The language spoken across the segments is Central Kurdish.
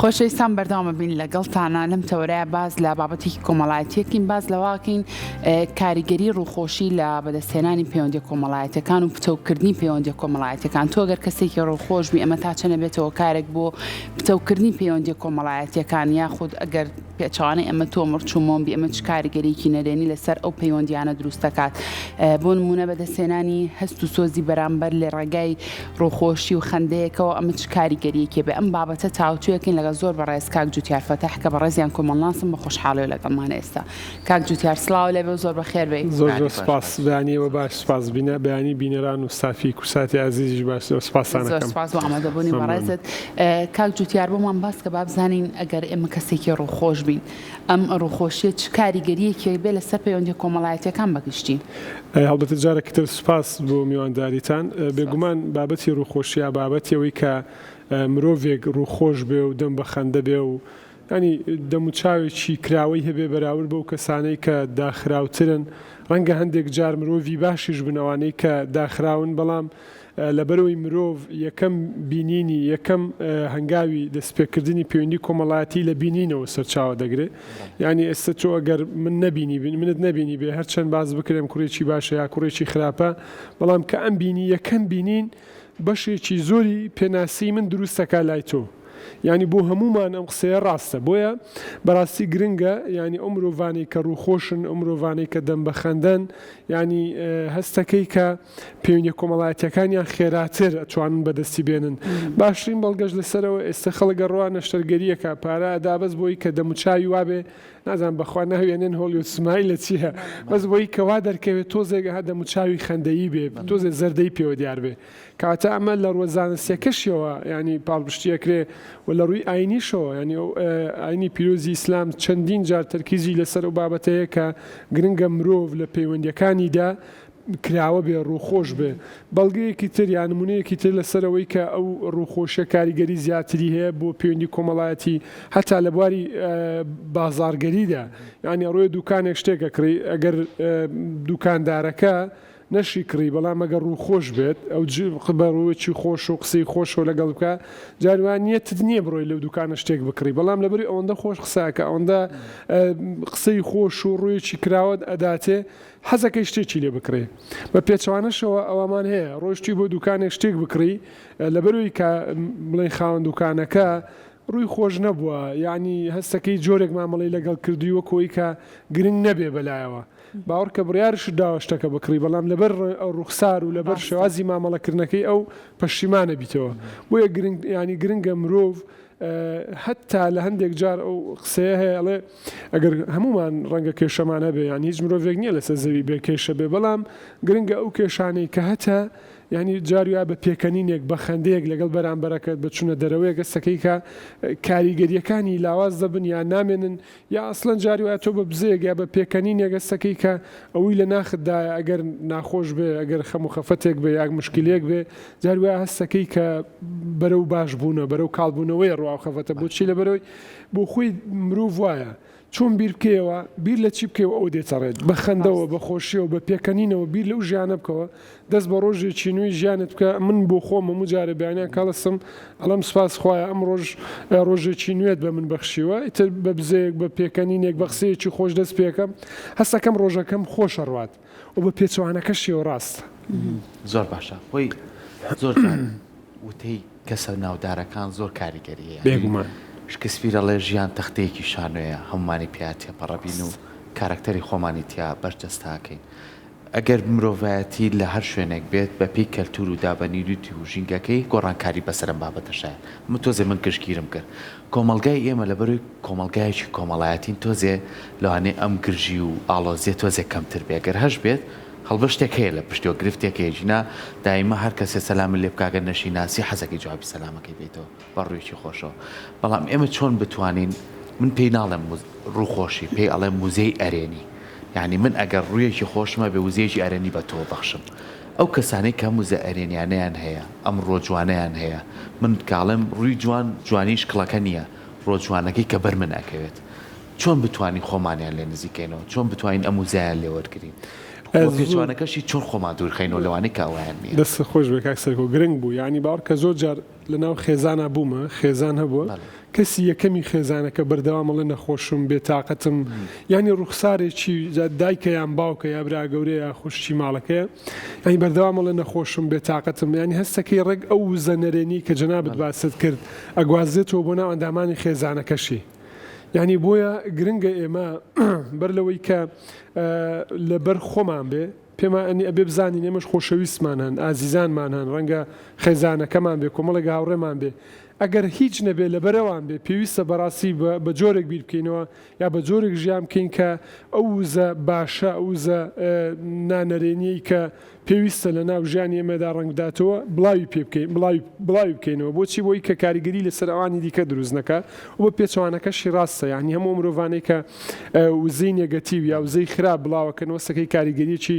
خۆشەویستان بەردەوامە بین لەگەڵتانە لەم تەوەرەیە باز لە بابەتێکی کۆمەڵایەتیەکین باز لەواکەین کاریگەری ڕووخۆشی لە بەدەستهێنانی پەیوەندیە کۆمەڵایەتەکان و پتەوکردنی پەیوەندیە کۆمەڵایەتەکان. تۆ ئەگەر کەسێکی ڕووخۆش بی ئەمە تا چەنە بێتەوە کارێک بۆ پتەوکردنی پەیوەندیە کۆمەڵایەتیەکان یاخود ئەگەر پێچوانەی ئەمە تۆ مڕچوومۆم بی ئەمە چ کاریگەریکی نەرێنی لەسەر ئەو پەیوەندیانە دروست دەکات. بۆ نمونە بەدەستهێنانی هەست و سۆزی بەرامبەر لە ڕێگای ڕووخۆشی و خەندەیەکەوە ئەمە چ کاریگەریەکێ بێ ئەم بابەتە تاوتوێکین لەگە زۆر بەڕێز کاک جوتیار فەتەح کە بەڕێزیان کۆمەڵناسم بە خۆشحاڵی لەگەڵمانە ئێستا. کاک جوتیار سڵاو لێبێ و زۆر بەخێر بێ. زۆر سپاس بەیانیەوە باش سپاس بینە بەیانی بینەران و سافی کورساتی عزیزیش باش سپاسانەکەم. زۆر سپاس بۆ ئامادەبوونی بەڕێزت. کاک جوتیار بۆمان باس کە با بزانین ئەگەر ئێمە کەسێکی ڕووخۆش بین ئەم ڕووخۆشیە چ کاریگەریەکی بێ لەسەر پەیوەندیە کۆمەڵایەتیەکان بەگشتی؟ هەڵبەتە جارێکتر سپاس بۆ میوانداریتان. بێگومان بابەتی ڕووخۆشیە بابەتیەوەی کە مرۆڤێک ڕووخۆش بێ و دەم بە خەندە بێ و ینی دەموچاوێکی کراوەی هەبێ بەراورد بەو کەسانەی کە داخراوترن. ڕەنگە هەندێک جار مرۆڤی باشیش بنەوانەی کە داخراون، بەڵام لەبەرەوەی مرۆڤ یەکەم بینینی یەکەم هەنگاوی دەستپێکردنی پەیوەندی کۆمەڵایەتی لە بینینەوە سەرچاوە دەگرێت. ینی ئێستا تۆ ئەگەر منت نبینی بێ هەرچەند باز بکرێم کوڕێکی باشە یا کوڕێکی خراپە، بەڵام کە ئەم بینی یەکەم بینین بەشێکی زۆری پێناسی من دروستەکە لای تۆ. ینی بۆ هەمومان ئەم قسەیە ڕاستە، بۆیە بەڕاستی گرنگە ینی ئەو مرۆڤانەی کە ڕووخۆشن، ئەو مرۆڤانەی کە دەم بە خەندەن، ینی هەستەکەی کە پەیوەندیە کۆمەڵایەتیەکانیان خێراتر ئەتوانن بەدەستی بێنن. باشترین بەڵگەشت لەسەرەوە ئێستا خەڵکە ڕوا نەشتەرگەریەکە پارە ئەدابەست بۆی کە دەموچاوی وابێ نازان بەخوا ناوێنێن هۆلی سمای لە چیە، بەس بۆی کەوا دەرکەوێت تۆزێک هە دەموچاوی خەندەیی بێ، تۆزێ زەردەی پێوە دیار بێ. کاتە ئەمە لە ڕۆزانەسیەکەشیەوە ینی پاڵپشتیەکرێ و لە ڕووی ئاینیشەوە، ینی ئاینی پیرۆزی ئیسلام چەندین جار تەرکیزی لەسەر و بابەتەیە کە گرنگە مرۆڤ لە پەیوەندیەکانیدا کراوە بێ، ڕووخۆش بێ. بەڵگەیەکی تر یان نمونەیەکی تر لەسەرەوەی کە ئەو ڕووخۆشە کاریگەری زیاتری هەیە بۆ پەیوەندی کۆمەڵایەتی هەتا لە بواری بازارگەریدا. ینی ڕۆی دوکانێک شتێکە کڕی، ئەگەر دوکاندارەکە نەشی کڕی، بەڵام ئەگەر ڕووخۆش بێت ئەو بەڕوەکی خۆش و قسەی خۆشەوە لەگەڵ بکە، جاروانیەتت نییە بڕۆی لەو دوکانە شتێک بکڕی، بەڵام لەبەری ئەوەندە خۆش قساکە ئەوەندە قسەی خۆش و ڕوویەکی کراوەت ئەداتێ حەزەکەی شتێکی لێ بکڕێ. بە پێچوانەشەوە ئەوەمان هەیە ڕۆیشتی بۆ دوکانێک شتێک بکڕی، لەبەروی کە بڵێ خاوەن دوکانەکە ڕووی خۆش نەبووە، ینی هەستەکەی جۆرێک مامەڵی لەگەڵ کردووە کۆی کە گرنگ نەبێ بەلایەوە، باوەڕ کە بڕیارش داوە شتەکە بکڕی، بەڵام لەبەر ڕوخسار و لەبەر شێوازی مامەڵەکردنەکەی ئەو پەشیمانە بیتەوە. بۆیە ینی گرنگە مرۆڤ هەتا لە هەندێک جار ئەو قسەیە هەیە ئەڵێ ئەگەر هەمومان ڕەنگە کێشەمانە بێ، یان هیچ مرۆڤێک نییە لەسەر زەوی بێ کێشە بێ، بەڵام گرنگە ئەو کێشانەی کە هەتا ینی جارویا بە پێکەنینێک بە خەندەیەک لەگەڵ بەرامبەرەکەت بچونە دەرەوەی گەستەکەی کە کاریگەریەکانی لاواز دەبن یا نامێنن، یا ئەسڵەن جاروای تۆ بە بزەیەک یا بە پێکەنینێک گەستەکەی کە ئەوەی لە ناخدایە ئەگەر ناخۆش بێ، ئەگەر خەم و خەفەتێک بێ یا مشکلێک بێ، جاروای هەستەکەی کە بەرەو باش بوونە بەرەو کاڵبوونەوەی ڕوا خەفەتە بۆچی لەبەرەوەی بۆ خۆی مرۆڤ وایە چۆن بیر بکەوە، بیر لە چی بکەوە ئەو دێتەڕێت بە خەندەوە بە خۆشیەوە بە پێکەنینەوە، بیر لەو ژیانە بکەوە، دەست بە ڕۆژێکی نوێی ژیانت بکە. من بۆ خۆم هەموو جارە بەیانیان کاڵەسم ئەڵەم سپاس خوایە ئەم ڕۆژێکی نوێت بە من بەخشیوە، ئیتر بە بزەیەک بە پێکەنینێک بە قسەیەکی خۆش دەست پێکەم، هەستەکەم ڕۆژەکەم خۆشە ڕوات و بە پێچوانەکەشیەوە ڕاست. زۆر باشە خۆی زۆر وتەی کەسە ناودارەکان زۆر کاریگەریە بێگومان. شکسپیرەڵێ ژیان تەختەیەکی شانوەیە، هەمومانی پیاتێ پەڕەبین و کارکتەری خۆمانی تیا بەرجەستاکەین. ئەگەر مرۆڤایەتی لە هەر شوێنێک بێت بە پێی کەلتور و دابەنیروتی و ژینگەکەی گۆڕانکاری بەسەرم بابەتەشایە. من تۆزێ من گشتگیرم کرد کۆمەلگای ئێمە لەبەروی کۆمەلگایەکی کۆمەڵایەتین تۆزێ لەوانێ ئەم گرژی و ئاڵۆزیە تۆزێک کەمتر بێ. ئەگەر هەش بێت هەڵبە شتێک هەیە لە پشتیەوە گرفتێکەیە ژینا دایمە هەر کەسێ سەلامی لێ بکاگە نەشی ناسی حەزەکەی جوابی سەلامەکەی بێتەوە بە ڕوویەکی خۆشەوە. بەڵام ئێمە چۆن بتوانین، من پێی ناڵێم ڕووخۆشی، پێی ئەڵێ موزەی ئەرێنی، یعنی من ئەگەر ڕوویەکی خۆشمە بێ وزەیەکی ئەرێنی بە تۆ بەخشم. ئەو کەسانەی کە موزە ئەرێنیانەیان هەیە، ئەم ڕۆجوانەیان هەیە، من کاڵم ڕووی جوان جوانیش کڵەکە نییە، ڕۆجوانەکەی کە بەر من ئەکەوێت. چۆن بتوانین خۆمانیان لێ نزیکەینەوە، چۆن بتوانین ئەم موزەیان لێ وەرگرین، پێچوانەکەشی چۆن خۆمان دوورخەینەوە لەوانەی کاوایان نییە. دەست خۆش بێ کاک سەرکۆ گرنگ بوو، ینی باوەڕ کە زۆر جار لەناو خێزانە بوومە خێزان هەبووە کەسی یەکەمی خێزانەکە بەردەوامەڵێ نەخۆشم بێتاقەتم ینی ڕوخسارێکی دایکە یان باوکە یا برا گەورەیە یا خوشتی ماڵەکەیە ینی بەردەوامەڵێ نەخۆشم بێتاقەتم ینی هەستەکەی ڕێک ئەو زەنەرێنی کە جەنابەت باست کرد ئەگوازێتەوە بۆ ناو ئەندامانی خێزانەکەشی ینی بۆیە گرنگە ئێمە بەر لەوەی کە لەبەر خۆمان بێ پێمە ئەنی ئەبێ بزانین ئێمەش خۆشەویستمان هەن ئازیزانمان هەن ڕەنگە خێزانەکەمان بێ کۆمەڵێک هاوڕێمان بێ ئەگەر هیچ نەبێ لەبەرەوان بێ پێویستە بەڕاستی بە جۆرێک بیر بکەینەوە یا بە جۆرێک ژیان بکەین کە ئەو وزە باشە ئەوزە نانەرێنیی کە پێویستە لە ناو ژیانی ئێمەدا ڕەنگداتەوە بڵاوی پێ بکەین بڵاوی بکەینەوە بۆچی بۆی کە کاریگەری لەسەر ئەوانی دیکە دروست نەکە و بە پێچوانەکەشی ڕاستە یعنی هەموو مرۆڤانەی کە وزەی نێگەتیو یا وزەی خراپ بڵاوەکەنەوە سەکەی کاریگەریەکی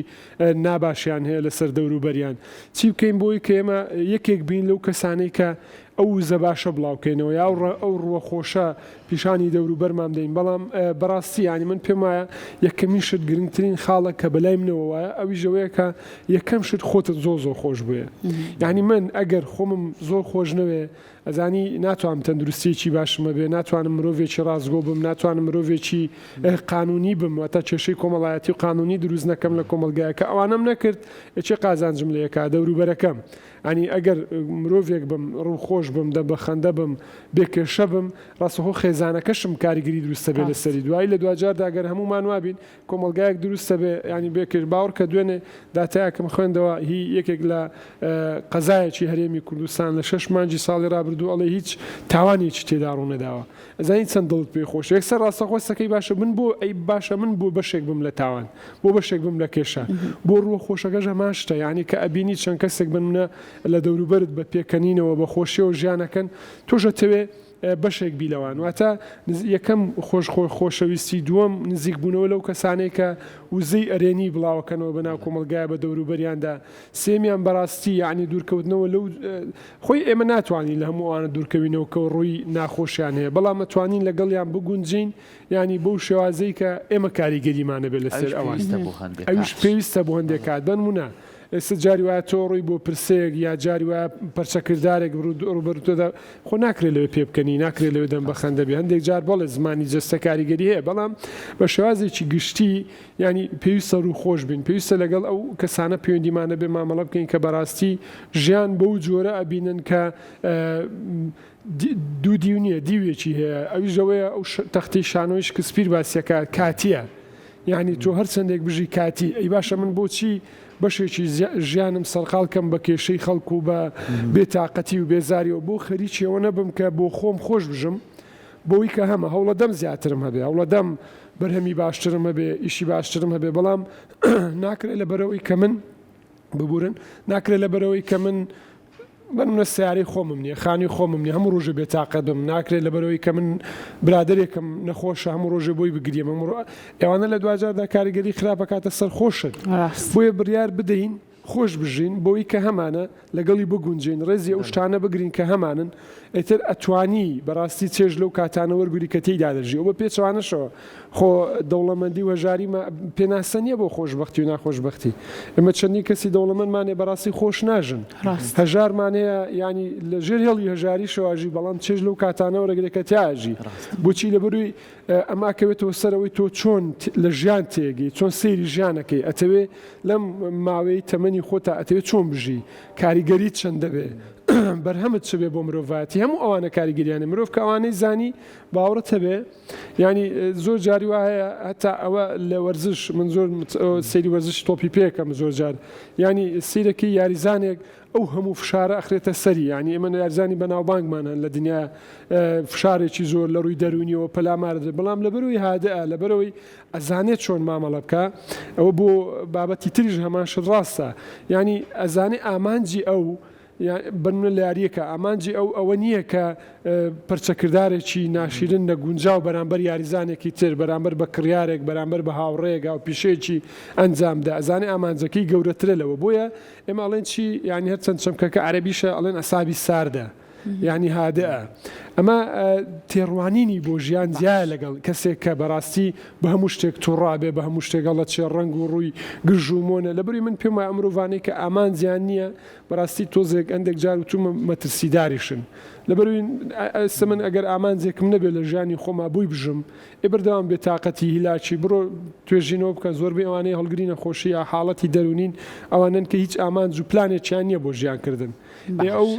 ناباشیان هەیە لەسەر دەوروبەریان چی بکەین بۆی کە ئێمە یەکێک بین لەو کەسانەی کە ئەو وزە باشە بڵاوکەینەوە یا ئەو ڕووە خۆشە پیشانی دەوروبەرمان بدەین بەڵام بەڕاستی ینی من پێم وایە یەکەمی شت گرنگترین خاڵە کە بەلای منەوە وایە ئەوی ژەوەیە کە یەکەم شت خۆتت زۆر خۆش بووە یعنی من ئەگەر خۆمم زۆر خۆش نەوێ ئەزانی ناتوانم تەندروستیی باشمە بێ ناتوانم مرۆڤێکی ڕازگۆ بم ناتوانم مرۆڤێکی قانونی بم واتە کێشەی کۆمەڵایەتی و قانونی دروست نەکەم لە کۆمەلگایەکە ئەوانم نەکرد چێ قازانجم لە یەکا دەوروبەرەکەم ئەنی ئەگەر مرۆڤێک بم ڕوو خۆش بم دە بە خەندە بم بێکێشە بم ڕاستەخۆ خێزانەکەشم کاریگەری دروستە بێ لە سەری دوایی لە دوجاردا ئەگەر هەمومان وابین کۆمەلگایەک دروستە بێ ینی بێکرد باوەڕ کە دوێنێ داتایەکەم خوێندەوە هی یەکێک لە قەزایەکی هەرێمی کوردستان لە 6 مانجی ساڵی ڕابردوو ئەڵێ هیچ تاوانێکی تێدا ڕوو نەداوە ئەزانی چەند دڵت پێ خۆش یەکسەر ڕاستەخۆستەکەی باشە من بۆ ئەی باشە من بۆ بەشێک بم لە تاوان بۆ بەشێک بم لە کێشە بۆ ڕووە خۆشەکەش هەماشتە ینی کە ئەبینی چەند کەسێک بنە لە دەوروبەرت بە پێکەنینەوە بە خۆشیەوە ژیانەکەن تۆژە تەوێ بەشێک بیلەوان واتە یەکەم خۆشەویستی دووەم نزیک بوونەوە لەو کەسانەی کە وزەی ئەرێنی بڵاوەکەنەوە بەناو کۆمەلگایە بە دەوروبەریاندا سێمیان بەڕاستی یعنی دوورکەوتنەوە لەو خۆی ئێمە ناتوانین لە هەموو ئەوانە دوورکەوینەوە کە ڕووی ناخۆشیان هەیە بەڵام ئەتوانین لەگەڵیان بگونجین ینی بەو شێوازەی کە ئێمە کاریگەریمانە بێت لەسەر ئەوان ئەوش پێویستە بۆ هەندێک کات بنمونە ئێستا جاری وایە تۆ ڕووی بۆ پرسەیەک یا جاری وایە پەرچەکردارێک ڕوبەرتۆدا خۆ ناکرێت لەوێ پێ بکەنی ناکرێت لەوێ دەم بە خەندە بێ هەندێک جار بەڵێ زمانی جەستە کاریگەری هەیە بەڵام بە شێوازێکی گشتی ینی پێویستە ڕوو خۆش بین پێویستە لەگەڵ ئەو کەسانە پەیوەندیمانە بێ مامەڵە بکەین کە بەڕاستی ژیان بەو جۆرە ئەبینن کە دوو دیو نییە دیوێکی هەیە ئەوی ژەوەیە ئەو تەختی شانۆیش کە سپیر باسیەکە کاتیە یعنی تۆ هەر چەندێک بژی کاتی ئەی باشە من بۆچی بەشێکی ژیانم سەرقالکەم بە کێشەی خەڵکو و بە بێتاقەتی و بێزاریەوە بۆ خەریکیەوە نەبم کە بۆ خۆم خۆش بژم بۆی کە هەمە هەوڵە دەم زیاترم هەبێ هەوڵە دەم بەرهەمی باشترم هەبێ ئیشی باشترم هەبێ بەڵام ناکرێت لە بەرەوەی کە من ببورن ناکرێت لە بەرەوەی کە من بنە سیارەی خۆمم نییە خانی خۆمم نیە هەموو ڕۆژە بێتاقەت بم ناکرێت لە بەرەوەی کە من برادێکم نەخۆشە هەموو ڕۆژە بۆی بگریم ئێوانە لە دوجاردا کاریگەری خراپە کاتە سەر خۆشت بۆیە بڕیار بدەین خۆش بژین بۆی کە هەمانە لەگەڵی بگونجین ڕێزی ئەو شتانە بگرین کە هەمانن ئیتر ئەتوانی بەڕاستی چێژ لەو کاتانە وەرگری کە تێیدا دەژی ئەو بە پێچوانەشەوە خۆ دەوڵەمەندی و هەژاریمە پێناسە نییە بۆ خۆشبەختی و ناخۆشبەختی ئێمە چەندی کەسی دەوڵەمەندمانێ بەڕاستی خۆش ناژن هەژارمانەیە ینی لە ژێر هێڵی هەژاری شەواژی بەڵام چێژ لەو کاتانەوە ڕێگرێکە تیاژی بۆچی لەبەروی ئەماکەوێتەوە سەرەوەی تۆ چۆن لە ژیان تێگەی چۆن سەیری ژیانەکەی ئەتەوێ لەم ماوەی تەمەنی خۆتا ئەتەوێت چۆن بژی کاریگەریت چەند دەبێ بەرهەمت چ بێ بۆ مرۆڤاتی هەموو ئەوانە کاریگەریانە مرۆڤ کە ئەوانەی زانی باوەڕت هەبێ ینی زۆر جاری وایە هەتا ئەوە لە وەرزش من زۆر سەیری وەرزش تۆپی پێکەم زۆر جار ینی سیرەکەی یاریزانێک ئەو هەموو فشارە ئەخرێتە سەری ینی ئێمە یارزانی بەناوبانگمانە لە دنیا فشارێکی زۆر لە ڕووی دەرونیەوە پەلامارە بەڵام لەبەرەوەی هادەە لەبەرەوەی ئەزانێت چۆن مامەڵە بکە ئەوە بۆ بابەتی تریش هەمان شت ڕاستە ینی ئەزانێ ئامانجی ئەو بنە لە یاریەکە ئامانجی ئەوە نییە کە پەرچەکردارێکی ناشرین نەگونجاو بەرامبەر یاریزانێکی تر بەرامبەر بە کڕیارێک بەرامبەر بە هاوڕێک و پیشەیەکی ئەنجامدا ئەزانێ ئامانجەکەی گەورەترە لەوە بۆیە ئێمە ئەڵێن چی ینی هەرچەند چەمکەکە عەرەبیشە ئەڵێن ئەسابی ساردە یعنی هادئە ئەمە تێڕوانینی بۆ ژیان جیایە لەگەڵ کەسێک کە بەڕاستی بە هەموو شتێک تووڕابێ بە هەموو شتێکگەڵە چێ ڕنگ و ڕووی گرژومۆنە لەبەری من پێم وایە ئەمرۆڤانەی کە ئامان زیان نییە بەڕاستی تۆزێک ئەندێک جار و تومە مەترسیداریشن لەبەروی ئەستا من ئەگەر ئامانجێکم نەبێت لە ژیانی خۆما بووی بژم ئێ بەردەوام بێتاقەتی هیلاکی بڕۆ توێژینەوە بکە زۆربەی ئەوانەی هەڵگرینە خۆشی یا حاڵەتی دەرونین ئەوانن کە هیچ ئامانج و پلانێکیان نییە بۆ ژیانکردن ئەو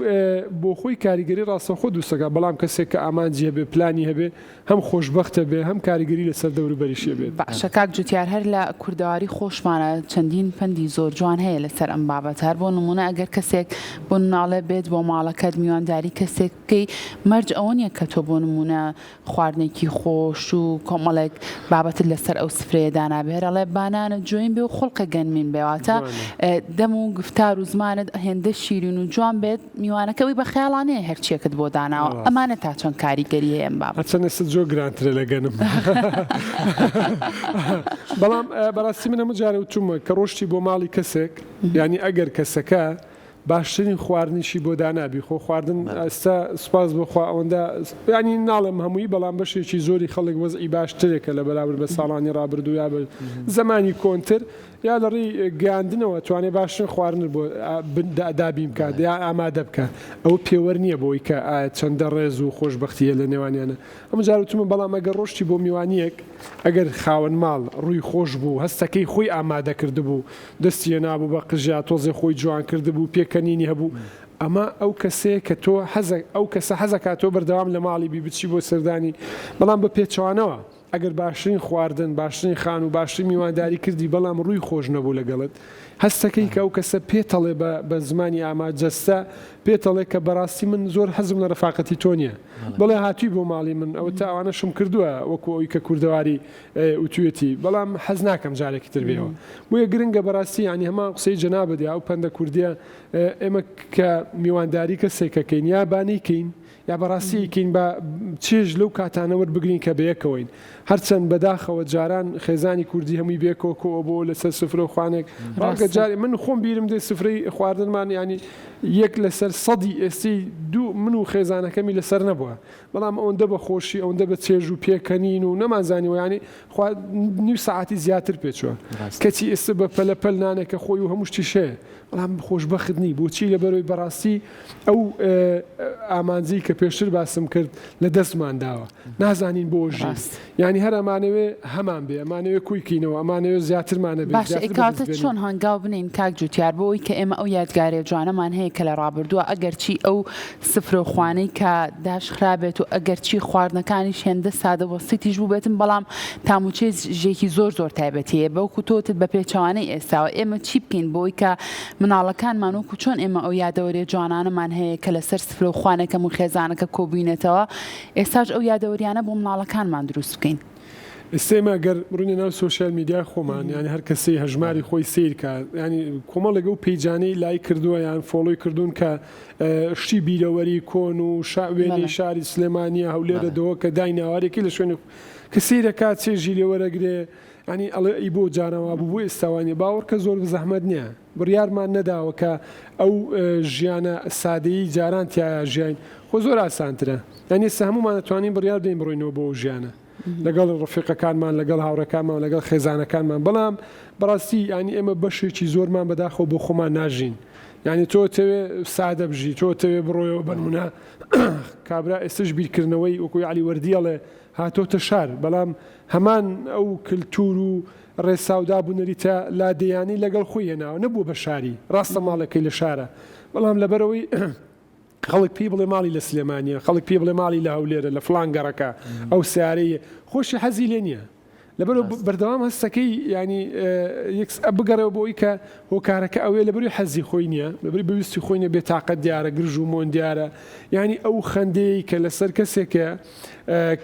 بۆ خۆی کاریگەری ڕاستەخۆ دووسەکە بەڵام کەسێک کە ئامانجی هەبێ پلانی هەبێ هەم خۆشببختە بێ هەم کاریگەری لەسەر دەوروبەریشیە بێت باشە کاک جوتیار هەر لە کوردەواری خۆشمانە چەندین پەندی زۆر جوان هەیە لەسەر ئەم بابەت هەر بۆ نمونە ئەگەر کەسێک بۆ ناڵێ بێت بۆ ماڵەکەت میوانداری کەسێک بکەی مەرج ئەوە نیە کە تۆ بۆ نمونە خواردنێکی خۆش و کۆمەڵێک بابەتت لەسەر ئەو سفرەیەدا نابێرەڵێ بانانە جوین بێ و خڵقە گەنمین بێواتە دەم و گفتار و زمانت هێندە شیرین و جوان بێت میوانەکەوی بە خەیاڵانەیە هەرچیەکەت بۆ داناوە ئەمانە تا چەند کاریگەری هەیە ئەم بابەت چەند ئێستا جۆ گرانترە لە گەنم بەڵام بەڕاستی من هەموو جارە وتومە کە ڕۆشتی بۆ ماڵی کەسێک یعنی ئەگەر کەسەکە باشترین خواردنیشی بۆ دانابی خۆ خواردن ئێستا سوپاس بۆخوا ئەوەندە ینی ناڵم هەمووی بەڵام بەشێکی زۆری خەڵک وەزئی باشترێکە لە بەراورد بە ساڵانی ڕابردوو یا زمانی کۆنتر یا لەڕێی گەاندنەوە توانێت باشترین خواردن بۆ دابیم بکات یا ئامادە بکە ئەو پێوە نییە بۆی کە چەندە ڕێز و خۆشببختیە لە نێوانیانە ئەم جارتومە بەڵام ئەگەر ڕۆشتی بۆ میوانیەک ئەگەر خاوەن ماڵ ڕووی خۆش بوو هەستەکەی خۆی ئامادە کرد بوو دەستیە نابوو بە قژیا تۆزێ خۆی جوان کرد بوو پێکەنینی هەبوو ئەمە ئەو کەسەیە کە تۆ ئەو کەسە حەزەکات تۆ بەردەوام لە ماڵی بیبچی بۆ سەردانی بەڵام بە پێچوانەوە ئەگەر باشترین خواردن باشترین خان و باشترین میوانداری کردی بەڵام ڕووی خۆش نەبوو لەگەڵت هەستەکەی کە ئەو کەسە پێتەڵێ بە زمانی ئاماجەستە پێتەڵێ کە بەڕاستی من زۆر حەزم لە ڕفاقەتی تۆ نییە بڵێ هاتووی بۆ ماڵی من ئەوە تا ئەوانەشم کردووە وەکو ئەوی کە کوردەواری وتوێتی بەڵام حەز ناکەم جارێکی تر بێەوە بۆیە گرنگە بەڕاستی ینی هەمان قسەی جەنابەدی ئەو پەندە کوردیە ئێمە کە میوانداری کەسێکەکەین یا بانیکەین یا بەڕاستیکەین بە چێژ لەو کاتانەوە بگرین کە بەیەکەوەین هەرچەند بەداخەوە جاران خێزانی کوردی هەمووی بێکۆکەوە بۆ لەسەر سفرە خوانێک ڕاگە جاری من خۆم بیرم دێ سفرەی خواردنمان ینی یەک لەسەر سەدی ئێستی دوو من و خێزانەکەمی لەسەر نەبووە بەڵام ئەوەندە بە خۆشی ئەوەندە بە چێژ و پێکەنین و نەمانزانیوە ینی نیو ساعتی زیاتر پێچوە کەچی ئێستا بە پەلەپەل نانێکە خۆی و هەموو شتی شەیە بەڵام خۆشبەخت نی بۆچی لەبەرەوەی بەڕاستی ئەو ئامانجی کە پێشتر باسم کرد لە دەستمان داوە نازانین بۆ ژاست ینی هەر ئەمانەوێ هەمان بێ ئەمانەوێ کویکینەوە ئەمانەوێ زیاترمانە بێت باش ئێکاتت چۆن هەنگاو بنین کاک جوتیار بۆەوەی کە ئێمە ئەو یادگارێ جوانەمان هەیە کە لە ڕابردووە ئەگەر چی ئەو سفرۆخوانەی کە داشخرابێت و ئەگەر چی خواردنەکانی هێندە سادە وەسیتیش بوو بێتن بەڵام تاموچێ ژێکی زۆر تایبەتیە بەوکو تۆتت بە پێچوانەی ئێستاوە ئێمە چی بکەین بۆی کە مناڵەکانمان وەکو چۆن ئێمە ئەو یادەوەرێ جوانانەمان هەیە کە لەسەر سفرۆخوانەکەم و خێزانەکە کۆبووینێتەوە ئێستاش ئەو یادەوەریانە بۆ مناڵەکانمان دروست بکەین ئێستێمە گەر بڕونی ناو سوۆشیال میدیا خۆمان یانی هەر کەسی هەژماری خۆی سیر کات ینی کۆمەڵێک و پەیجانەی لای کردووە یان فۆڵۆی کردوون کە شتی بیرەوەری کۆن و وێنەی شاری سلێمانیە هەولێرە دەوە کە دای ناوارێکی لە شوێنی کە سیرەکات چێژی لێوەرەگرێ ینی ئەڵێ ئەی بۆ جانەوە بوو ئێستاوانی باوەڕ کە زۆر زەحمەت نییە بڕیارمان نەداوە کە ئەو ژیانە سادەیی جاران تایە ژیان خۆ زۆر ئاسانترە ینی ئێستا هەمومان دەتوانین بڕیار بدەین بڕۆینەوە بۆ ئەو ژیانە لەگەڵ ڕفیقەکانمان لەگەڵ هاوڕەکانمان لەگەڵ خێزانەکانمان بەڵام بەڕاستی ینی ئێمە بەشێکی زۆرمان بەداخەوە بۆ خۆمان ناژین ینی تۆ تەوێ سادە بژی تۆ تەوێ بڕۆیەوە بنمونە کابرا ئێستش بیرکردنەوەی وەکوی علی وەردیەڵێ هاتۆتە شار بەڵام هەمان ئەو کللتور و ڕێساودا بوونەریتە لادەیانی لەگەڵ خۆی هێناوە نەبوو بە شاری ڕاستە ماڵەکەی لە شارە بەڵام لەبەرەوەی خەڵک پێی بڵێ ماڵی لە سلێمانیە خەڵک پێی بڵێ ماڵی لە هەولێرە لە فڵان گەڕەکە ئەو سیارەیە خۆشی حەزی لێ نییە لەبەر بەردەوام هەستەکەی ینی بگەڕێەوە بۆی کە هۆکارەکە ئەوێ لەبەری حەزی خۆی نییە لەبەری بەویستی خۆی نیە بێتاقەت دیارە گرژ و مۆن دیارە ینی ئەو خەندەیە کە لەسەر کەسێکە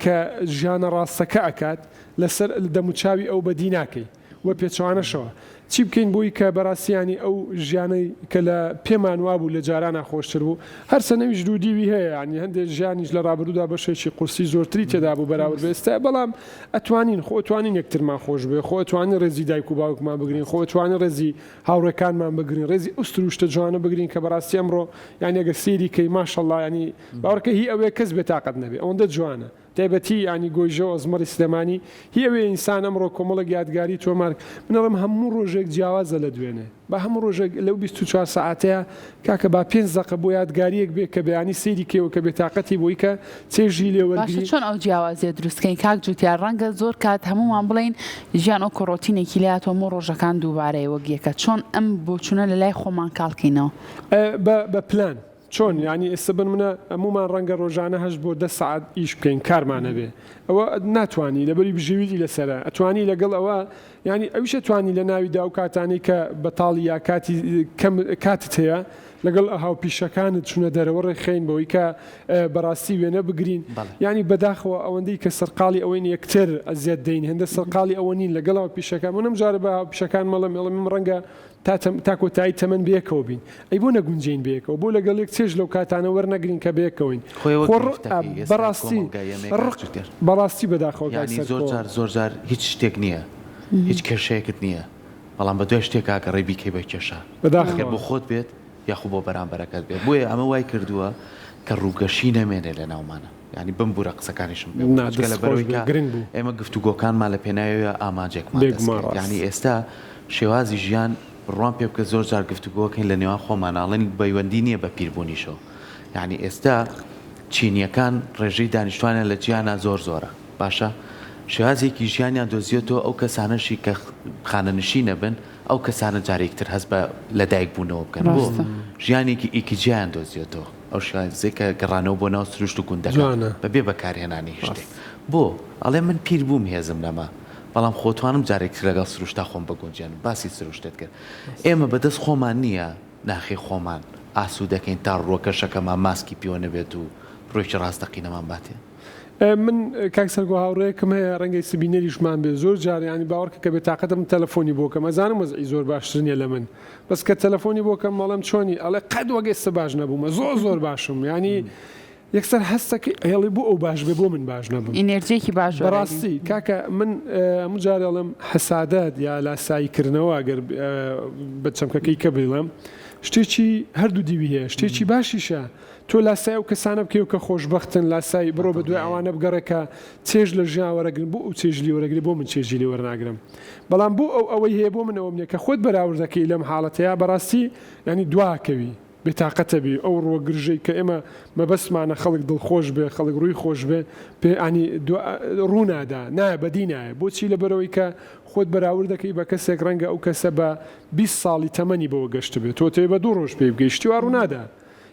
کە ژیانە ڕاستەکە ئەکات لەسەر دەموچاوی ئەو بەدی ناکەی وە پێچوانەشەوە چی بکەین بۆی کە بەڕاستیانی ئەو ژیانەی کە لە پێمان وابوو لە جارانە خۆشتر بوو هەرسە نەویش دوودیوی هەیە ینی هەندێک ژیانیش لە ڕابردوودا بەشێکی قورسی زۆرتری تێدا بوو بەراورد بێستا بەڵام ئەتوانین خۆ ئەتوانین یەکترمان خۆش بێ خۆ ئەتوانین ڕێزی دایک و باوکمان بگرین خۆ ئەتوانین ڕێزی هاوڕێکانمان بگرین ڕێزی ئوستروشتە جوانە بگرین کە بەڕاستی ئەمڕۆ یعنی ئەگەر سێری کەی ماشەڵڵا ینی باوەڕکە هی ئەوەیە کەس بێتاقەت نەبێ ئەوەندە جوانە تایبەتی ینی گۆیژەوە ئەزمەری سلێمانی هی ئەوێ ئینسان ئەمڕۆ کۆمەڵک یادگاری تۆمارک منەڵم هەموو ڕۆژێک جیاوازە لە دوێنێ بە هەموو ڕۆژێک لەو 24 ساعتەیە کاکە با 5 دقیقە بۆ یادگاریەک بێ کە بەیانی سەیری کێوە کە بێتاقەتی بۆی کە چێژی لێوەرگری چۆن ئەو جیاوازیە دروستکەین کاک جوتیار ڕەنگە زۆر کات هەمومان بڵین ژیان ئەو کۆڕۆتینێکی لاتۆ هەموو ڕۆژەکان دووبارەیە وەگیەکە چۆن ئەم بۆچوونە لە لای خۆمان کاڵکەینەوە بە پلان چۆن ینی ئێستا بن منە هەمومان ڕەنگە ڕۆژانە 8 بۆ 10 ساعت ئیش بکەین کارمانە بێ ئەوە ناتوانانی لەبەری بژێویی لەسرە ئەتوانی لەگەڵ ئەوە ینی ئەویشە توانی لە ناویدا و کاتانەی کە بەتاڵی یا کاتی کاتت هەیە لەگەڵ هاوپیشەکانت چونە دەرەوە ڕێخین بەوەی کە بەڕاستی وێنە بگرین ینی بەداخەوە ئەوەندەی کە سەرقاڵی ئەوەی یەکتر ئەزیاد دەین هەندە سەرقاڵی ئەوە نین لەگەڵ هاوپیشەکان منم جارە بە هاوپیشەکان مەڵم ڕەنگە تا کۆتایی تەمەەن بێکەوە بین ئەی بۆ نەگونجین بێکەوە بۆ لەگەڵ یەک چێژ لەو کاتانە وەرنەگرین کە بێکەوەین بەڕاستی بەداخەوە زۆر جار هیچ شتێک نییە هیچ کێشەیەکت نییە بەڵام بە دوای شتێک کاکە ڕێ بیکەی بە کێشە بەداخەکە بۆ خۆت بێت یاخو بۆ بەرامبەرەکەت بێت بۆیە ئەمە وای کردووە کە ڕووگەشی نەمێنێ لە ناومانە ینی بم بوورە قسەکانیشم ئێمە گفتوگۆکانمان لە پێناویە ئاماجێکمان ینی ئێستا شێوازی ژیان ڕوان پێ بکە زۆر جار گفتوگۆکەین لە نێوان خۆماناڵێن بەیوەندی نییە بە پیربوونیشەوە یعنی ئێستا چینیەکان ڕێژەی دانیشتوانە لە جیانە زۆر زۆرە باشە شێوازێکی ژیانیان دۆزیێتەوە ئەو کەسانەشی کە خانەنشی نەبن ئەو کەسانە جارێکتر هەست بە لەدایک بوونەوە بکەن بۆ ژیانێکی ئیکیجییان دۆزیێتەوە ئەو شێکە گەڕانەوە بۆ ناو سروشت و گوندەکان بەبێ بەکارهێنانی شتێک بۆ ئەڵێ من پیر بووم هێزم نەما بەڵام خۆتوانم جارێکتر لەگەڵ سروشتا خۆم بگونجێن باسی سروشتت کرد ئێمە بەدەست خۆمان نییە ناخی خۆمان ئاسوو دەکەین تا ڕۆکەشەکەمان ماسکی پیۆ نەبێت و ڕۆیکی ڕاستەقینەمان باتێ من کاک سەرگۆ هاوڕێیەکم هەیە ڕەنگەی سبینەریشمان بێ زۆر جاریانی باوەڕکە کە بێتاقەتم تەلەفۆنی بۆکەم ئەزانم وەزعی زۆر باشتر نیە لە من بەس کە تەلەفۆنی بۆکەم مەڵم چۆنی ئەڵێ قەت وەگەی باش نەبوومە زۆر باشم ینی یەکسەر هەستەکەی هێڵی بۆ ئەو باش بێ بۆ من باش نەبوو ئینێرجێکی باش بەڕاستی کاکە من مجارێڵم حەسادەت یا لاساییکردنەوە ئەگەر بە چەمکەکەی کە بڵێم شتێکی هەردوو دیوی هەیە شتێکی باشیشە تۆ لاسای ئەو کەسانە بکەی و کە خۆشبەختن لاسای بڕۆ بە دوای ئەوانە بگەڕێکە چێژ لە ژیان وەرەگرن بۆ ئەو چێژلی وەرەگری بۆ من چێژی لێ وەرناگرم بەڵام بۆ ئەوەی هەیە بۆ منەوە منێ کە خۆت بەراوردەکەی لەم حاڵەتەیە بەڕاستی ینی دواکەوی بێتاقەتە بێ ئەو ڕۆگرژەی کە ئێمە مەبەسمانە خەڵک دڵخۆش بێ خەڵک ڕووی خۆش بێ پێنی ڕوونادا نایە بەدی نایە بۆچی لەبەرەوەی کە خۆت بەراورد دەکەی بە کەسێک ڕەنگە ئەو کەسە بە 20 ساڵی تەمەنی بەوە گەشت بێت تۆ تێ بە 2 ڕۆژ پێ بگەیشتی و ڕوونادا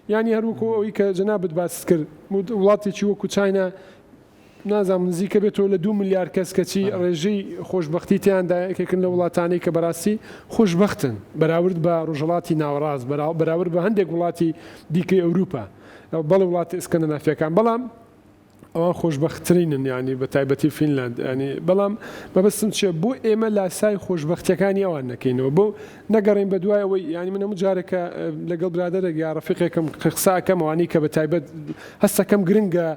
ینی هەروەکو ئەوەی کە جەنابەت باس کرد وڵاتێکی وەکو چاینا نازانم نزیکە بێتەوە لە 2 ملیار کەس کەچی ڕێژەی خۆشببختی تیاندا یەکێکن لە وڵاتانەی کە بەڕاستی خۆشببختن بەراورد بە ڕۆژەڵاتی ناوەڕاست بەراورد بە هەندێک وڵاتی دیکەی ئەوروپا بەڵێ وڵاتی ئسکەندنافیەکان بەڵام ئەوان خۆشببختترینن ینی بە تایبەتی فینلاند ینی بەڵام مەبەستم چێ بۆ ئێمە لاسای خۆشببختیەکانی ئەوان نەکەینەوە بۆ نەگەڕین بە دوایەوەی ینی منە جارێکە لەگەڵ برادەرێک یا ڕەفیقێکم قساکەم ئەوانی کە بە تایبەت هەستەکەم گرنگە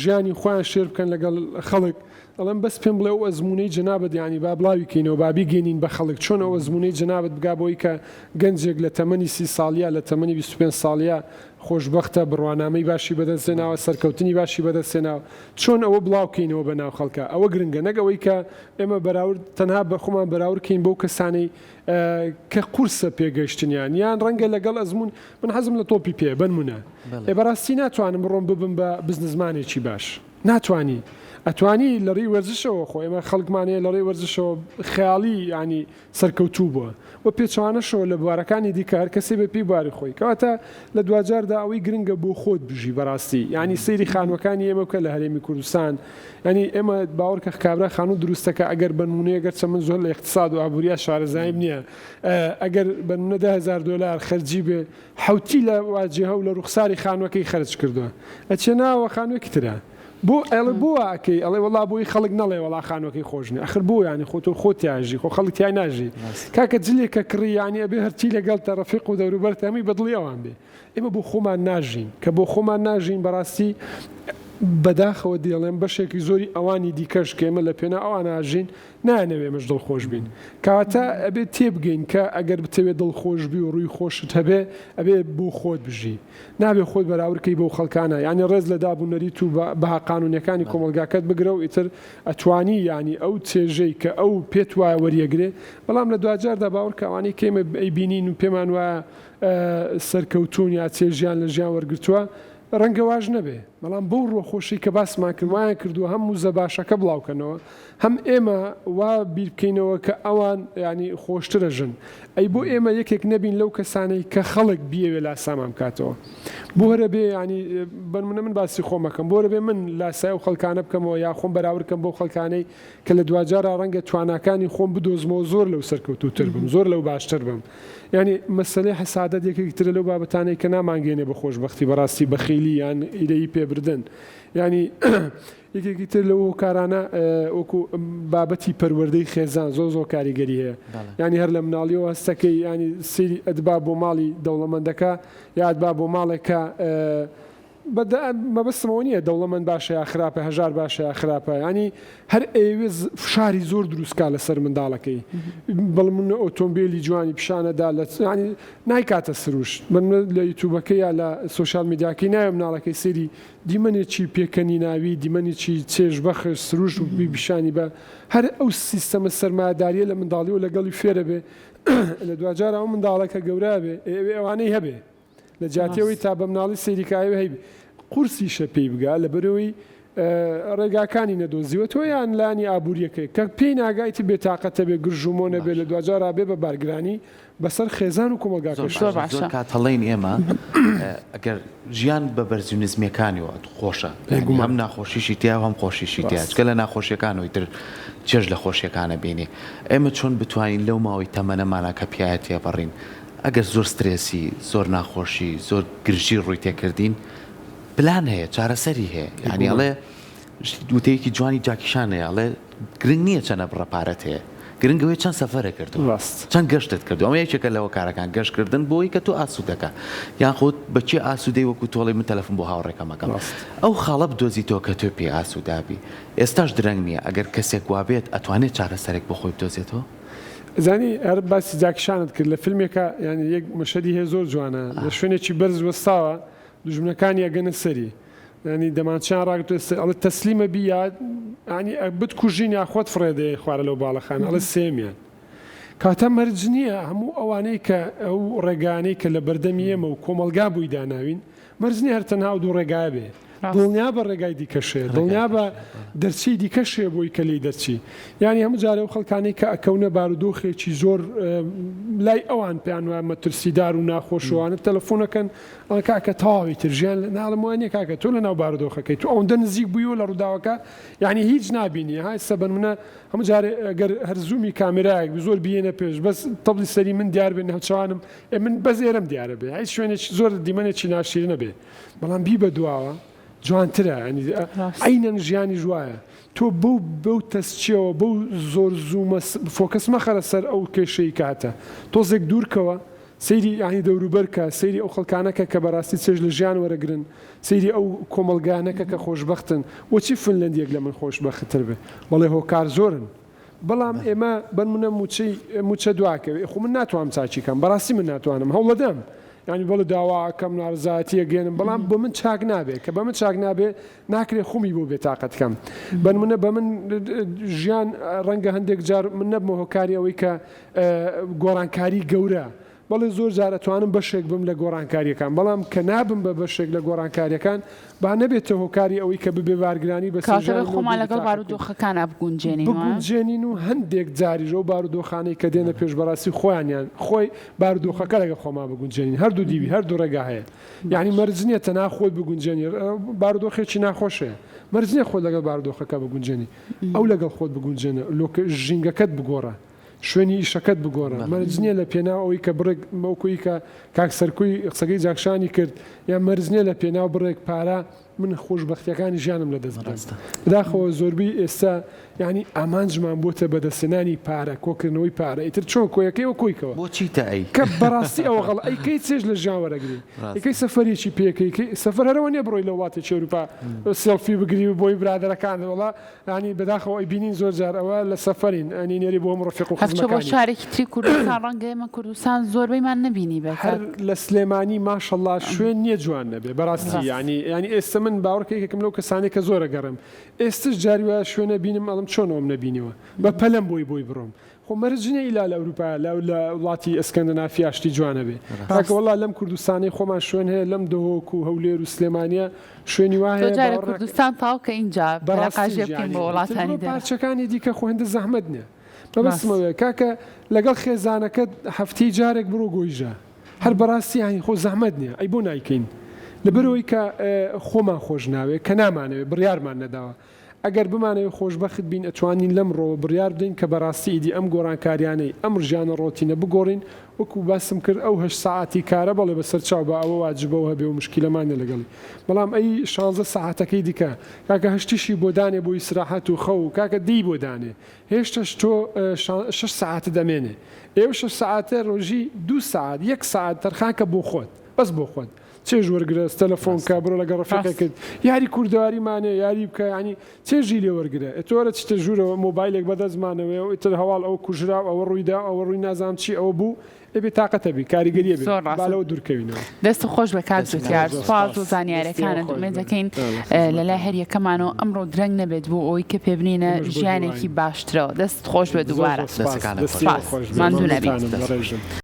ژیانی خۆیان شێر بکەن لەگەڵ خەڵک ئەڵم بەس پێم بڵێ ئەو ئەزمونەی جەنابەت ینی با بڵاویکەینەوە بابی گەێنین بە خەڵک چۆن ئەو ئەزمونەی جەنابەت بگا بۆی کە گەنجێک لە تەمەنی 30 ساڵیە لە تەمەنی 25 ساڵیە خۆشببختە بڕوانامەی باشی بەدەستێناوە سەرکەوتنی باشی بەدەستێناوە چۆن ئەوە بڵاوکەینەوە بە ناو خەڵکە ئەوە گرنگە نەگەوەی کە ئێمە بەراورد تەنها بە خۆمان بەراوردکەین بەو کەسانەی کە قورسە پێگەشتنیان یان ڕەنگە لەگەڵ ئەزمون من حەزم لە تۆپی پێ بنمونە بەڕاستی ناتوانم بڕۆم ببم بە بزنسمانێکی باش ناتوانی ئەتوانی لە ڕێی وەرزشەوە خۆ ئێمە خەڵکمانەیە لە ڕێی وەرزشەوە خەیاڵی ینی سەرکەوتوو بووە و پێچوانەشەوە لە بوارەکانی دیکە هەر کەسێ بە پێی بواری خۆی کەواتە لە دوجاردا ئەوەی گرنگە بۆ خۆت بژی بەڕاستی ینی سەیری خانوەکانی ئێمە بکە لە هەرێمی کوردستان ینی ئێمە باوەڕکە کابرا خانوو دروستەکە ئەگەر بنمونەیە گەرچە من زۆر لە اقتصاد و ئابووریا شارەزایم نییە ئەگەر بنمونە $10,000 خەرجی بێ حوتی لە واجهە و لە ڕوخساری خانوەکەی خەرج کردووە ئەچێ ناوە خانووەکی ترە بۆ ئەڵێ بۆ ئاکەی ئەڵێ وڵا بۆی خەڵک نەڵێ وڵا خانوەکەی خۆشنی ئەخر بۆ ینی خۆت یاژی خۆ خەڵک تای ناژی کاکە جلێکە کڕی ینی ئەبێ هەرچی لەگەڵ تەرەفیق و دەوروبەر هەمی بەدڵی ئەوان بێ ئێمە بۆ خۆمان ناژین کە بۆ خۆمان ناژین بەڕاستی بەداخەوە دێڵێن بەشێکی زۆری ئەوانی دیکەش کە ئێمە لە پێنا ئەوان ئاژین نانەوێ مەش دڵخۆش بین کەواتە ئەبێت تێبگەین کە ئەگەر بتەوێت دڵخۆشبی و ڕووی خۆشت هەبێ ئەبێ بۆ خۆت بژی نابێ خۆت بەراوردکەی بۆ خەڵکانە ینی ڕێز لە دابوونەریت و بەها قانونیەکانی کۆمەلگاکەت بگرە و ئیتر ئەتوانی ینی ئەو چێژەی کە ئەو پێت وایە وەریەگرێ بەڵام لە دوجاردا باوەڕکەوانی کێمە ئەیبینین و پێمان وایە سەرکەوتون یا چێژیان لە ژیان وەرگرتووە ڕەنگە واژ نەبێ بەڵام بەو ڕۆخۆشی کە باسمان کردوایان کردووە هەموو زەباشەکە بڵاوکەنەوە هەم ئێمە وا بیر بکەینەوە کە ئەوان ینی خۆشترە ژن ئەی بۆ ئێمە یەکێک نەبین لەو کەسانەی کە خەڵک بیەوێ لاسامان بکاتەوە بۆ هەرە بێ ینی بەرمونە من باسی خۆمەکەم بۆ بێ من لاسای و خەڵکانە بکەمەوە یا خۆم بەراوردکەم بۆ خەڵکانەی کە لە دوجارە ڕەنگە تواناکانی خۆم بدۆزمەوە زۆر لەو سەرکەوتوتر بم زۆر لەو باشتر بم ینی مەسلەی حەسادەت یەکێکی ترە لەو بابەتانەی کە نامانگەێنێ بە خۆشبەختی بەڕاستی بەخیلی یان ئیدەی پێبردن ینی یەکێکی تر لەو کارانە وەکو بابەتی پەروەردەی خێزان زۆر کاریگەری هەیە ینی هەر لە مناڵیەوە هەستەکەی ینی سری ئەدبا بۆ ماڵی دەوڵەمەندەکە یا ئەدبا بۆ ماڵێکە مەبەستمەوە نییە دەوڵەمەند باشەیە خراپە هەژار باشەیە خراپە ینی هەر ئێوێ فشاری زۆر دروستکە لەسەر منداڵەکەی بەڵمون ئۆتۆمبیلی جوانی پیشانەدا لە ینی نایکاتە سروش من لە یوتوبەکە یا لە سوۆشال میدیاکەی نایە مناڵەکەی سری دیمەنێکی پێکەنی ناوی دیمەنێکی چێژ بەخش سروش و بیشانی بە هەر ئەو سیستەمە سەرمایه‌داریە لە منداڵی و لەگەڵی فێرە بێ لە دوجار ئەو منداڵەکە گەورە بێ ئەوانەی هەبێ لە جاتیەوەی تا بە مناڵی سەیریکایەوە هەیە قورسیشە پێی بگا لە بەرەوەی ڕێگاکانی نەدۆزیوە تۆ یان لانی ئابوووریەکەی کە پێی ناگایتی بێتاقەتە بێ گرژومۆنە بێ لە دوجارا بێ بە بارگرانی بەسەر خێزان و کۆمەلگاکە زۆر کات هەڵێن ئێمە ئەگەر ژیان بە بەرزیونزمیەکانیەوە خۆشە هەم ناخۆشیشی تیا هەم خۆشیشی تیاچکە لە ناخۆشیەکانەوەی تر چێژ لە خۆشیەکانە بینی ئێمە چۆن بتوانین لەو ماوەی تەمەنەمانە کە پیاەتە بەڕین ئەگەر زۆر سترێسی زۆر ناخۆشی زۆر گرژی ڕووی تێکردین پلان هەیە چارەسەری هەیە ینی ئەڵێ دوتەیەکی جوانی جاکیشانەیە ئەڵێ گرنگ نییە چەنە بڕەپارەت هەیە گرنگەوەی چەند سەفەرە کردو چەند گەشتت کردو ئەمە یەکێکە لەوە کارەکان گەشتکردن بۆی کە تۆ ئاسوودەکە یان خۆت بەچی ئاسوودەی وەکو تۆڵی من تەلەفۆن بۆ هاوڕێکەمەکەم ئەو خاڵە بدۆزیتەوە کە تۆ پێ ئاسوودابی ئێستاش درەنگ نییە ئەگەر کەسێک وابێت ئەتوانێت چارەسەرێک بۆ خۆی بدۆزێتەوە زانی هەر باسی جاکیشانت کرد لە فیلمێکە ینی یەک مەشەدی هەیە زۆر جوانە لە شوێنێکی بەرز وەستاوە دوژمنەکانی ئەگەنە سەری ینی دەمانچیان ڕاگرێت تەسلیمە بیاد ینی بتکوژین یاخۆت فڕێدەیە خوارە لەو باڵەخان ئەڵە سێمیان کاتە مەرج نییە هەموو ئەوانەی کە ئەو ڕێگانەی کە لە بەردەمی ئێمە و کۆمەلگا بووی داناوین مەرجنی هەر تەنها و دوو ڕێگای بێ دڵنیا بە ڕێگای دیکەشێ دڵنیا بە دەرچی دیکەشێ بۆی کە لی دەرچی ینی هەموو جارە و خەڵکانەی کە ئەکەونە بارودۆخێکی زۆر لای ئەوان پێیان وایە مەترسیدار و ناخۆشەوانە تەلەفۆنەکەن کاکە تەواوی تر ژیان ناڵموانێ کاکە تۆ لە ناو بارودۆخەکەی تو ئەوەندە نزیک بوویەوە لە ڕووداوەکە یعنی هیچ نابینی های سەبەن منە هەموو جارێ ئەگەر هەر زوومی کامێرایەک زۆر بینە پێش بەس تەبلی سەری من دیار بێ ناوچوانم من بەس ئێرەم دیارە بێ هیچ شوێنێکی زۆر دیمەنێکی ناشیرنە بێ بەڵام بی بە دواوە جوانترە ئەینەن ژیانی ژوایە تۆ بەو تەسچیەوە بەو زۆر زوومە فۆکەس مەخەرە سەر ئەو کێشەی کاتە تۆزێک دوورکەوە سەیری ئاهی دەوروبەرکە سەیری ئەو خەڵکانەکە کە بەڕاستی چێژ لە ژیان وەرەگرن سەیری ئەو کۆمەلگانەکە کە خۆشبەختن وەچی فنلەندیەک لە من خۆشبەختتر بێ بەڵێ هۆکار زۆرن بەڵام ئێمە بنمونە موچە دواکەوێ خو من ناتوانم چاچی کەم بەڕاستی من ناتوانم هەوڵەدەم ینی بەڵە داواکەم نارزایەتیە گەێنم بەڵام بۆ من چاک نابێت کە بە من چاک نابێ ناکرێ خومی بۆ بێتاقەتکەم بنمونە بە من ژیان ڕەنگە هەندێک جار من نەبمە هۆکاری ئەوەی کە گۆڕانکاری گەورە بەڵێ زۆر جارەتوانم بەشێک بم لە گۆڕانکاریەکان بەڵام کە نابم بە بەشێک لە گۆڕانکاریەکان با نەبێتە هۆکاری ئەوەی کە ببێ وارگرانی بە خۆمان لەگەڵ بارودۆخەکان بگونجێنین و هەندێک جاریژە و بارودۆخانەی کە دێنە پێش بەڕاستی خۆیانیان خۆی بارودۆخەکە لەگە خۆمان بگونجێنین هەردوو دیوی هەردوو ڕێگا هەیە یعنی مەرجنیەتە ناخۆت بگونجێنی بارودۆخێکی ناخۆشەیە مەرجنیە خۆت لەگەڵ بارودۆخەکە بگونجێنی ئەو لەگەڵ خۆت بگونجێنە لۆکە ژینگەکەت بگۆڕە شوێنی ئیشەکەت بگۆڕە مەرجنیە لە پێناو ئەوەی کە بڕێک مەوکوی کە کاک سەرکوی قسەکەی جاکشانی کرد یا مەرجنیە لە پێناو بڕێک پارە من خۆشبەختیەکانی ژیانم لە دەست بدەم بەداخەوە زۆربەی ئێستا ینی ئامانجمان بۆتە بەدەستێنانی پارە کۆکردنەوەی پارە ئیتر چۆن کۆیەکەی و کۆیکەوە بۆچی تا ئەی کە بەڕاستی ئەوە غەڵ ئەیکەی چێژ لە ژیان وەرەگری ئەیکەی سەفەرێکی پێکەی سەفەر هەرەوە نیە بڕۆی لە وڵاتێکی ئەوروپا سێڵفی بگری و بۆی برادەرەکان وڵا ینی بەداخەوە ئەی بینین زۆر جار ئەوە لە سەفەرین ئەنی نێری بۆ ڕفیق و هەرچۆ بۆ شارێکی تری کوردستان ڕەنگە ئێمە کوردستان زۆربەیمان نبینی بێت هەر لە سلێمانی ماشەڵڵا شوێن نییە جوان نەبێ بەڕاستی ینی ئێستا من باوەڕکەیەکم لەو کەسانی کە زۆرە گەڕم ئێستش جاریوە شوێنە بینم ئەڵم چۆنەوەم نبینیوە بە پەلەم بۆی بڕۆم خۆ مەرجنە ئیلا لە ئەوروپا لە وڵاتی ئەسکەندنافیا شتی جوانە بێ تاکە وەڵا لەم کوردستانی خۆمان شوێن هەیە لەم دۆک و هەولێر و سلێمانیا شوێنی وایە کوردستان تاو کە اینجا بەڕاقاژێ بکەین بۆ وڵاتانی پارچەکانی دیکە خۆ هەندە زەحمەت نییە بەبستمەوە کاکە لەگەڵ خێزانەکەت هەفتەی جارێک بڕۆ گۆیژە هەر بەڕاستی هاین خۆ زەحمەت نییە ئەی بۆ نایکەین لەبەرەوەی کە خۆمان خۆش ناوێ کە نامانەوێت بڕیارمان نەداوە ئەگەر بمانەوە خۆشبەخت بین ئەتوانین لەمڕۆ بڕیار بدەین کە بەڕاستی ئیدی ئەم گۆڕانکاریانەی ئەم ژیانە ڕۆتینە بگۆڕین وەکو باسم کرد ئەو 8 ساعتی کارە بەڵێ بەسەر چاو بە ئەوە واجبەوە هەبێ و مشکلەمانە لەگەڵی بەڵام ئەی 16 ساعتەکەی دیکە کاکە هەشتیشی بۆ دانێ بۆ ئیسراحەت و خەو و کاکە دی بۆ دانێ هێشتش تۆ 6 ساعت دەمێنێ ئێوە 6 ساعتە ڕۆژی 2 ساعت 1 ساعت تەرخانکە بۆ خۆت بەس بۆ خۆت چێژ وەرگرە تەلەفۆن کا بڕۆ لەگە ڕفیقێکت یاری کوردەواریمانێ یاری بکە ینی چێژی لێ وەرگرە ئەتۆرە چتە ژوورەوە مۆبایلێک بەدەستمانەوەی و ئیتر هەواڵ ئەو کوژرا ئەوە ڕوویدا ئەوە ڕووی نازام چی ئەوە بوو ئەبێ تااقەتەبی کاریگەریە بالەوە دوورکەوینەوە دەست خۆش بە کات زوتیار سوپاس و زانیاریەکانت دومێ دەکەین لەلای هەر یەکەمانەوە ئەمڕۆ درەنگ نەبێت بۆ ئەوی کە پێبنینە ژیانێکی باشترەوە دەست خۆش بە دووبارە دەستەکانە ماندوو نەبێت.